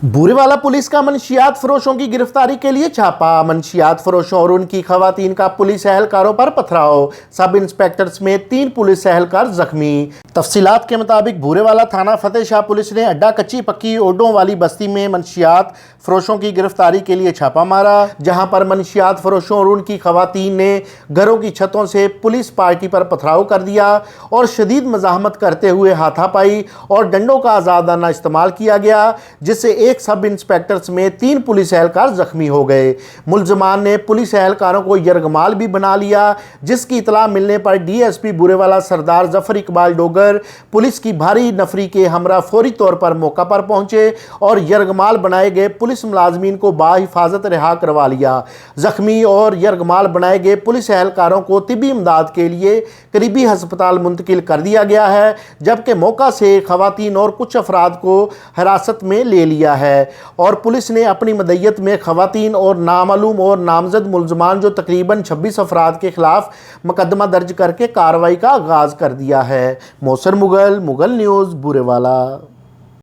Burewala police का मंशियात फरोशों की गिरफ्तारी के लिए छापा। मंशियात फरोशों और उनकी खवातीन का पुलिस एहलकारों पर पथराव। सब इंस्पेक्टर समेत 3 पुलिस एहलकार जख्मी। तफसीलात के मुताबिक बूरेवाला थाना फतेह शाह पुलिस ने अड्डा कच्ची पक्की ओडों वाली बस्ती में मंशियात फरोशों की गिरफ्तारी के लिए छापा मारा, जहां पर मंशियात फरोशों और उनकी खवातीन ने घरों की छतों से पुलिस पार्टी पर पथराव कर दिया और शदीद मज़ाहमत करते हुए हाथापाई और डंडों का आज़ादाना इस्तेमाल किया गया, जिससे एक सब इंस्पेक्टर समेत 3 पुलिस एहलकार जख्मी हो गए। मुलजमान ने पुलिस एहलकारों को यरगमाल भी बना लिया, जिसकी इतला मिलने पर डीएसपी बूरेवाला सरदार जफर इकबाल डोगर पुलिस की भारी नफरी के हमरा फौरी तौर पर मौका पर पहुंचे और यरगमाल बनाए गए पुलिस मुलाजमीन को बाहिफाजत रिहा करवा लिया। जख्मी और यरगमाल बनाए गए पुलिस एहलकारों को तिबी इमदाद के लिए करीबी हस्पताल मुंतकिल कर दिया गया है, जबकि मौका से खवातीन और कुछ अफराद को हिरासत में ले लिया है और पुलिस ने अपनी मदय्यत में खवातीन और नामालूम और नामजद मुलजमान जो तकरीबन 26 अफराद के खिलाफ मुकदमा दर्ज करके कार्रवाई का आगाज़ कर दिया है। मोहसिन मुगल, मुगल न्यूज़, बूरेवाला।